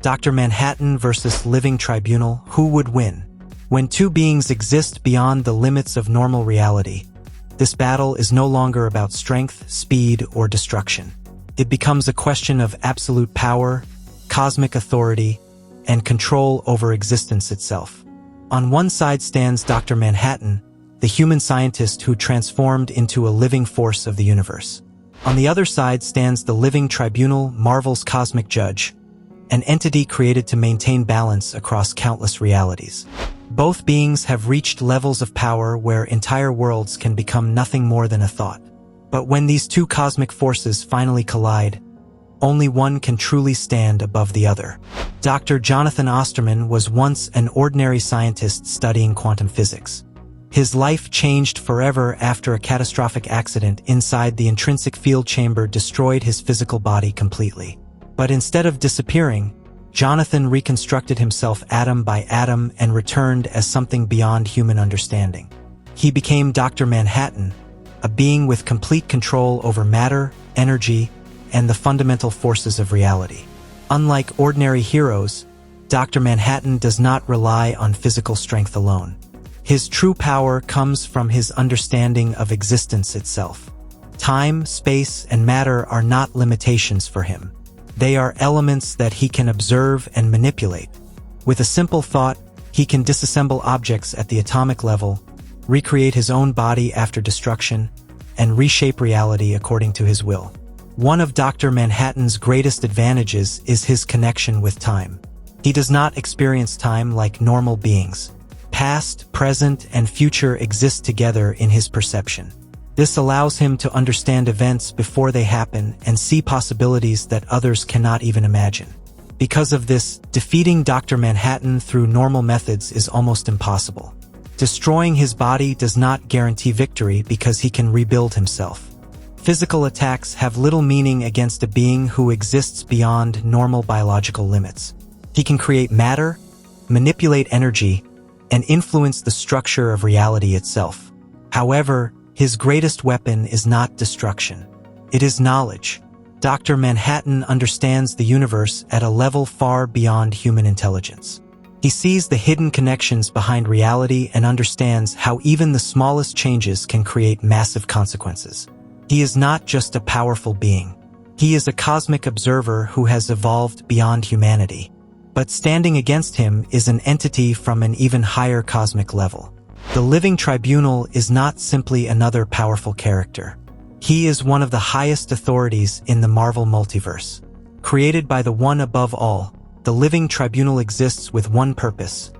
Dr. Manhattan versus Living Tribunal, who would win? When two beings exist beyond the limits of normal reality, this battle is no longer about strength, speed, or destruction. It becomes a question of absolute power, cosmic authority, and control over existence itself. On one side stands Dr. Manhattan, the human scientist who transformed into a living force of the universe. On the other side stands the Living Tribunal, Marvel's cosmic judge, an entity created to maintain balance across countless realities. Both beings have reached levels of power where entire worlds can become nothing more than a thought. But when these two cosmic forces finally collide, only one can truly stand above the other. Dr. Jonathan Osterman was once an ordinary scientist studying quantum physics. His life changed forever after a catastrophic accident inside the intrinsic field chamber destroyed his physical body completely. But instead of disappearing, Jonathan reconstructed himself atom by atom and returned as something beyond human understanding. He became Dr. Manhattan, a being with complete control over matter, energy, and the fundamental forces of reality. Unlike ordinary heroes, Dr. Manhattan does not rely on physical strength alone. His true power comes from his understanding of existence itself. Time, space, and matter are not limitations for him. They are elements that he can observe and manipulate. With a simple thought, he can disassemble objects at the atomic level, recreate his own body after destruction, and reshape reality according to his will. One of Dr. Manhattan's greatest advantages is his connection with time. He does not experience time like normal beings. Past, present, and future exist together in his perception. This allows him to understand events before they happen and see possibilities that others cannot even imagine. Because of this, defeating Dr. Manhattan through normal methods is almost impossible. Destroying his body does not guarantee victory because he can rebuild himself. Physical attacks have little meaning against a being who exists beyond normal biological limits. He can create matter, manipulate energy, and influence the structure of reality itself. However, his greatest weapon is not destruction. It is knowledge. Dr. Manhattan understands the universe at a level far beyond human intelligence. He sees the hidden connections behind reality and understands how even the smallest changes can create massive consequences. He is not just a powerful being. He is a cosmic observer who has evolved beyond humanity. But standing against him is an entity from an even higher cosmic level. The Living Tribunal is not simply another powerful character. He is one of the highest authorities in the Marvel Multiverse. Created by the one above all, the Living Tribunal exists with one purpose: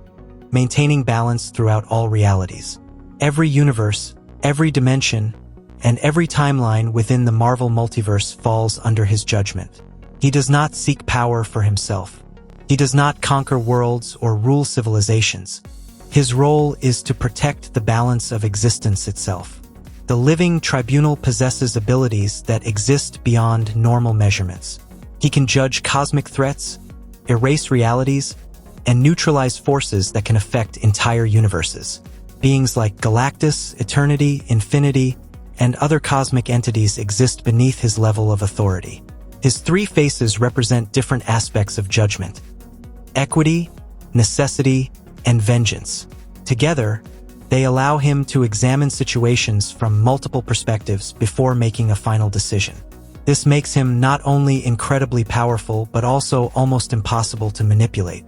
maintaining balance throughout all realities. Every universe, every dimension, and every timeline within the Marvel Multiverse falls under his judgment. He does not seek power for himself. He does not conquer worlds or rule civilizations. His role is to protect the balance of existence itself. The Living Tribunal possesses abilities that exist beyond normal measurements. He can judge cosmic threats, erase realities, and neutralize forces that can affect entire universes. Beings like Galactus, Eternity, Infinity, and other cosmic entities exist beneath his level of authority. His three faces represent different aspects of judgment: equity, necessity, and vengeance. Together, they allow him to examine situations from multiple perspectives before making a final decision. This makes him not only incredibly powerful but also almost impossible to manipulate.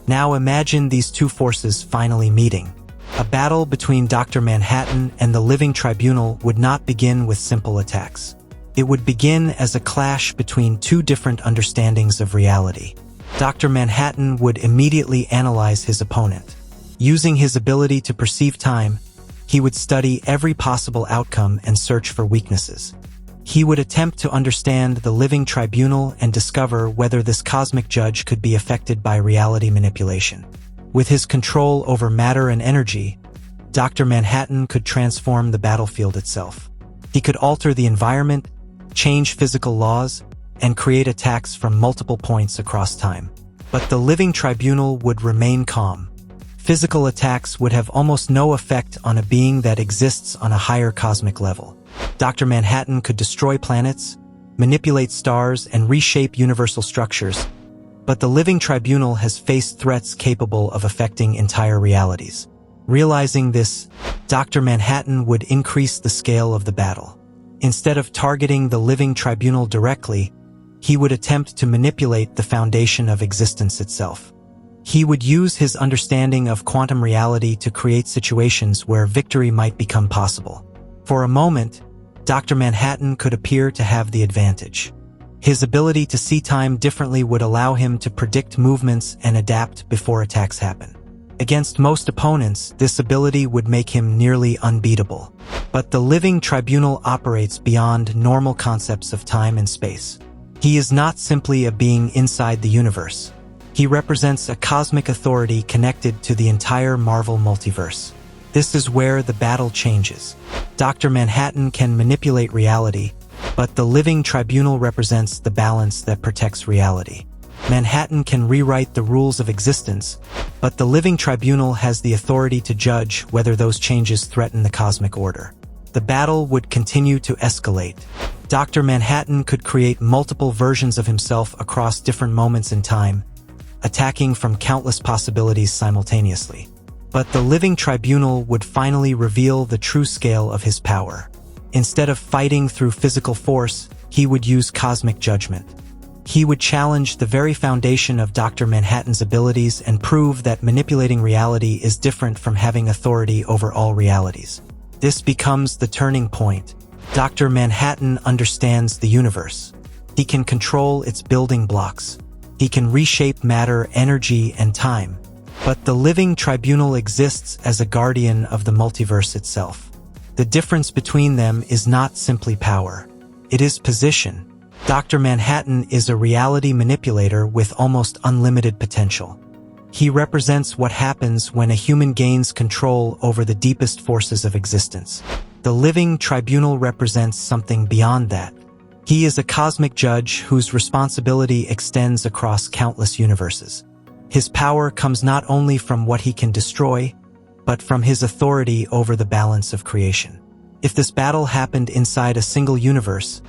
Now imagine these two forces finally meeting. A battle between Dr. Manhattan and the Living Tribunal would not begin with simple attacks. It would begin as a clash between two different understandings of reality. Dr. Manhattan would immediately analyze his opponent. Using his ability to perceive time, he would study every possible outcome and search for weaknesses. He would attempt to understand the Living Tribunal and discover whether this cosmic judge could be affected by reality manipulation. With his control over matter and energy, Dr. Manhattan could transform the battlefield itself. He could alter the environment, change physical laws, and create attacks from multiple points across time. But the Living Tribunal would remain calm. Physical attacks would have almost no effect on a being that exists on a higher cosmic level. Dr. Manhattan could destroy planets, manipulate stars, and reshape universal structures, but the Living Tribunal has faced threats capable of affecting entire realities. Realizing this, Dr. Manhattan would increase the scale of the battle. Instead of targeting the Living Tribunal directly, he would attempt to manipulate the foundation of existence itself. He would use his understanding of quantum reality to create situations where victory might become possible. For a moment, Dr. Manhattan could appear to have the advantage. His ability to see time differently would allow him to predict movements and adapt before attacks happen. Against most opponents, this ability would make him nearly unbeatable. But the Living Tribunal operates beyond normal concepts of time and space. He is not simply a being inside the universe. He represents a cosmic authority connected to the entire Marvel Multiverse. This is where the battle changes. Dr. Manhattan can manipulate reality, but the Living Tribunal represents the balance that protects reality. Manhattan can rewrite the rules of existence, but the Living Tribunal has the authority to judge whether those changes threaten the cosmic order. The battle would continue to escalate. Dr. Manhattan could create multiple versions of himself across different moments in time, attacking from countless possibilities simultaneously. But the Living Tribunal would finally reveal the true scale of his power. Instead of fighting through physical force, he would use cosmic judgment. He would challenge the very foundation of Dr. Manhattan's abilities and prove that manipulating reality is different from having authority over all realities. This becomes the turning point. Dr. Manhattan understands the universe. He can control its building blocks. He can reshape matter, energy, and time. But the Living Tribunal exists as a guardian of the multiverse itself. The difference between them is not simply power. It is position. Dr. Manhattan is a reality manipulator with almost unlimited potential. He represents what happens when a human gains control over the deepest forces of existence. The Living Tribunal represents something beyond that. He is a cosmic judge whose responsibility extends across countless universes. His power comes not only from what he can destroy, but from his authority over the balance of creation. If this battle happened inside a single universe,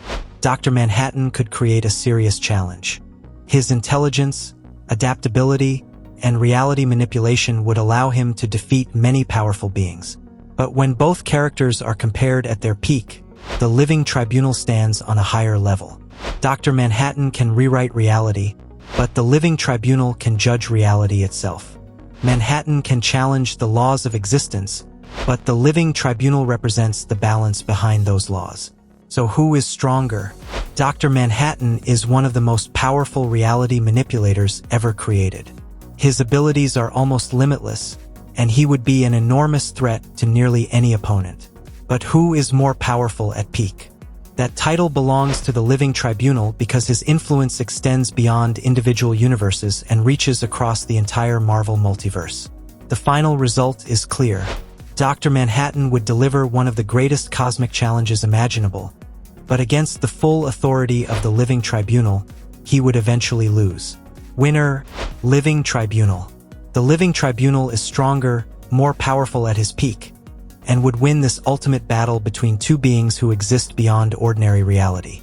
Dr. Manhattan could create a serious challenge. His intelligence, adaptability, and reality manipulation would allow him to defeat many powerful beings. But when both characters are compared at their peak, the Living Tribunal stands on a higher level. Dr. Manhattan can rewrite reality, but the Living Tribunal can judge reality itself. Manhattan can challenge the laws of existence, but the Living Tribunal represents the balance behind those laws. So who is stronger? Dr. Manhattan is one of the most powerful reality manipulators ever created. His abilities are almost limitless, and he would be an enormous threat to nearly any opponent. But who is more powerful at peak? That title belongs to the Living Tribunal because his influence extends beyond individual universes and reaches across the entire Marvel Multiverse. The final result is clear. Dr. Manhattan would deliver one of the greatest cosmic challenges imaginable, but against the full authority of the Living Tribunal, he would eventually lose. Winner, Living Tribunal. The Living Tribunal is stronger, more powerful at his peak, and would win this ultimate battle between two beings who exist beyond ordinary reality.